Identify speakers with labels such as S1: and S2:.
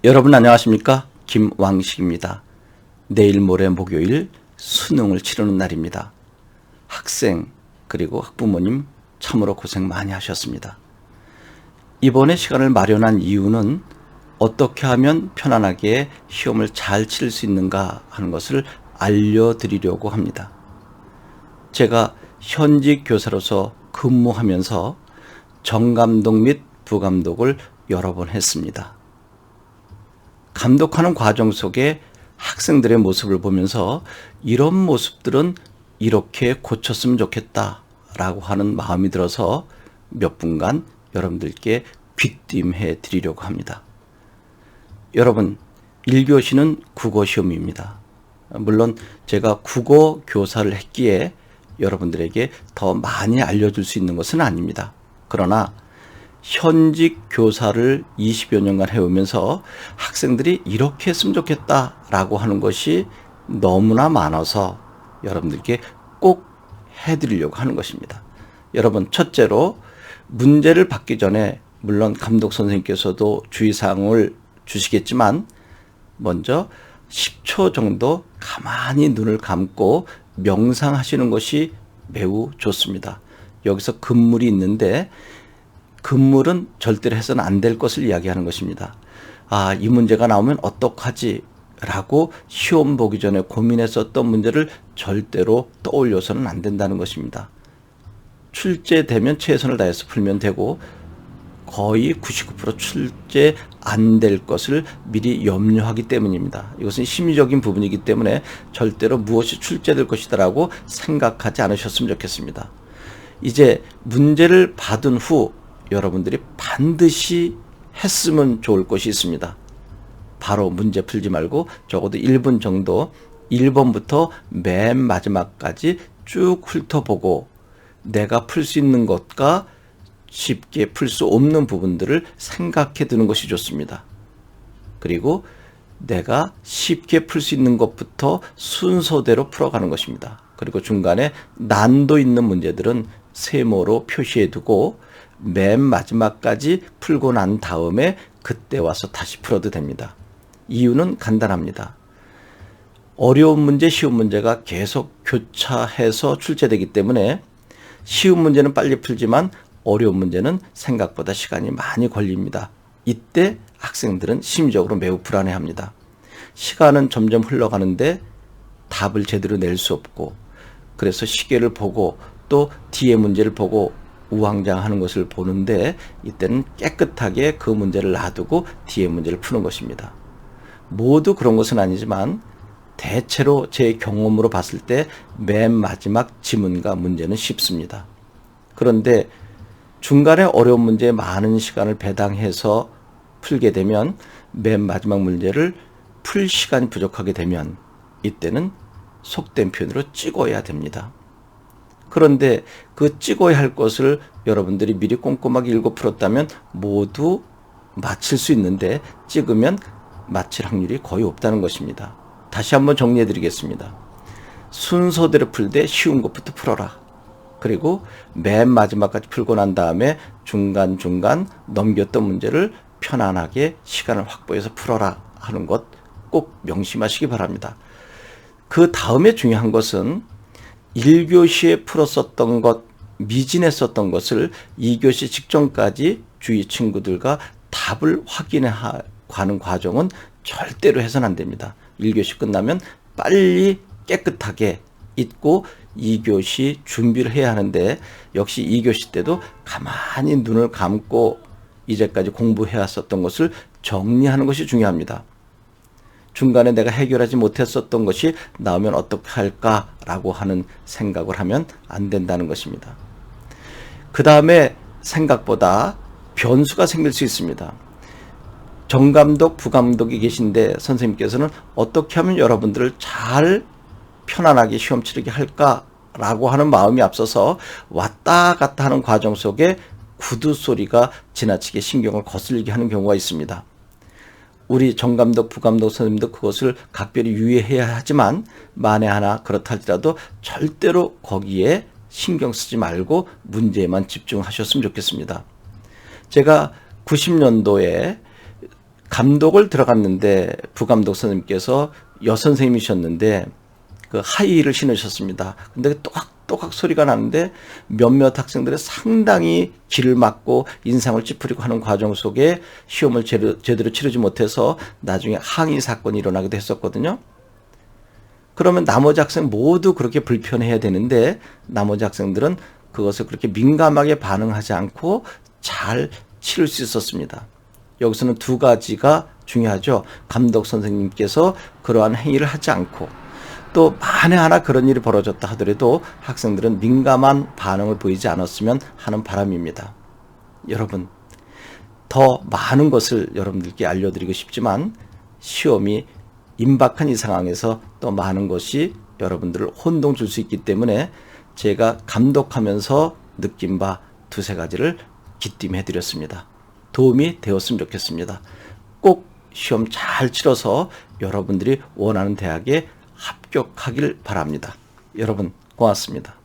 S1: 여러분 안녕하십니까? 김왕식입니다. 내일 모레 목요일 수능을 치르는 날입니다. 학생 그리고 학부모님 참으로 고생 많이 하셨습니다. 이번에 시간을 마련한 이유는 어떻게 하면 편안하게 시험을 잘 치를 수 있는가 하는 것을 알려드리려고 합니다. 제가 현직 교사로서 근무하면서 정감독 및 부감독을 여러 번 했습니다. 감독하는 과정 속에 학생들의 모습을 보면서 이런 모습들은 이렇게 고쳤으면 좋겠다라고 하는 마음이 들어서 몇 분간 여러분들께 귀띔해 드리려고 합니다. 여러분, 1교시는 국어시험입니다. 물론 제가 국어 교사를 했기에 여러분들에게 더 많이 알려줄 수 있는 것은 아닙니다. 그러나 현직 교사를 20여 년간 해오면서 학생들이 이렇게 했으면 좋겠다라고 하는 것이 너무나 많아서 여러분들께 꼭 해드리려고 하는 것입니다. 여러분, 첫째로 문제를 받기 전에 물론 감독 선생님께서도 주의사항을 주시겠지만 먼저 10초 정도 가만히 눈을 감고 명상하시는 것이 매우 좋습니다. 여기서 금물이 있는데 금물은 절대로 해서는 안 될 것을 이야기하는 것입니다. 이 문제가 나오면 어떡하지? 라고 시험 보기 전에 고민했었던 문제를 절대로 떠올려서는 안 된다는 것입니다. 출제되면 최선을 다해서 풀면 되고 거의 99% 출제 안 될 것을 미리 염려하기 때문입니다. 이것은 심리적인 부분이기 때문에 절대로 무엇이 출제될 것이다라고 생각하지 않으셨으면 좋겠습니다. 이제 문제를 받은 후 여러분들이 반드시 했으면 좋을 것이 있습니다. 바로 문제 풀지 말고 적어도 1분 정도 1번부터 맨 마지막까지 쭉 훑어보고 내가 풀 수 있는 것과 쉽게 풀 수 없는 부분들을 생각해 두는 것이 좋습니다. 그리고 내가 쉽게 풀 수 있는 것부터 순서대로 풀어가는 것입니다. 그리고 중간에 난도 있는 문제들은 세모로 표시해 두고 맨 마지막까지 풀고 난 다음에 그때 와서 다시 풀어도 됩니다. 이유는 간단합니다. 어려운 문제, 쉬운 문제가 계속 교차해서 출제되기 때문에 쉬운 문제는 빨리 풀지만 어려운 문제는 생각보다 시간이 많이 걸립니다. 이때 학생들은 심리적으로 매우 불안해합니다. 시간은 점점 흘러가는데 답을 제대로 낼 수 없고 그래서 시계를 보고 또 뒤에 문제를 보고 우왕좌왕하는 것을 보는데 이때는 깨끗하게 그 문제를 놔두고 뒤에 문제를 푸는 것입니다. 모두 그런 것은 아니지만 대체로 제 경험으로 봤을 때 맨 마지막 지문과 문제는 쉽습니다. 그런데 중간에 어려운 문제에 많은 시간을 배당해서 풀게 되면 맨 마지막 문제를 풀 시간이 부족하게 되면 이때는 속된 표현으로 찍어야 됩니다. 그런데 그 찍어야 할 것을 여러분들이 미리 꼼꼼하게 읽고 풀었다면 모두 맞힐 수 있는데 찍으면 맞힐 확률이 거의 없다는 것입니다. 다시 한번 정리해 드리겠습니다. 순서대로 풀되 쉬운 것부터 풀어라. 그리고 맨 마지막까지 풀고 난 다음에 중간중간 넘겼던 문제를 편안하게 시간을 확보해서 풀어라 하는 것 꼭 명심하시기 바랍니다. 그 다음에 중요한 것은 1교시에 풀었었던 것, 미진했었던 것을 2교시 직전까지 주위 친구들과 답을 확인해 가는 과정은 절대로 해서는 안 됩니다. 1교시 끝나면 빨리 깨끗하게 잊고 2교시 준비를 해야 하는데 역시 2교시 때도 가만히 눈을 감고 이제까지 공부해왔었던 것을 정리하는 것이 중요합니다. 중간에 내가 해결하지 못했었던 것이 나오면 어떻게 할까라고 하는 생각을 하면 안 된다는 것입니다. 그 다음에 생각보다 변수가 생길 수 있습니다. 정감독, 부감독이 계신데 선생님께서는 어떻게 하면 여러분들을 잘 편안하게 시험 치르게 할까라고 하는 마음이 앞서서 왔다 갔다 하는 과정 속에 구두 소리가 지나치게 신경을 거슬리게 하는 경우가 있습니다. 우리 정감독, 부감독 선생님도 그것을 각별히 유의해야 하지만 만에 하나 그렇다 할지라도 절대로 거기에 신경 쓰지 말고 문제에만 집중하셨으면 좋겠습니다. 제가 90년도에 감독을 들어갔는데 부감독 선생님께서 여선생님이셨는데 그 하이힐을 신으셨습니다. 근데 또각또각 소리가 나는데 몇몇 학생들이 상당히 길을 막고 인상을 찌푸리고 하는 과정 속에 시험을 제대로 치르지 못해서 나중에 항의 사건이 일어나기도 했었거든요. 그러면 나머지 학생 모두 그렇게 불편해야 되는데 나머지 학생들은 그것을 그렇게 민감하게 반응하지 않고 잘 치를 수 있었습니다. 여기서는 두 가지가 중요하죠. 감독 선생님께서 그러한 행위를 하지 않고 또 만에 하나 그런 일이 벌어졌다 하더라도 학생들은 민감한 반응을 보이지 않았으면 하는 바람입니다. 여러분, 더 많은 것을 여러분들께 알려드리고 싶지만 시험이 임박한 이 상황에서 또 많은 것이 여러분들을 혼동 줄 수 있기 때문에 제가 감독하면서 느낀 바 두세 가지를 기띔해 드렸습니다. 도움이 되었으면 좋겠습니다. 꼭 시험 잘 치러서 여러분들이 원하는 대학에 합격하길 바랍니다. 여러분 고맙습니다.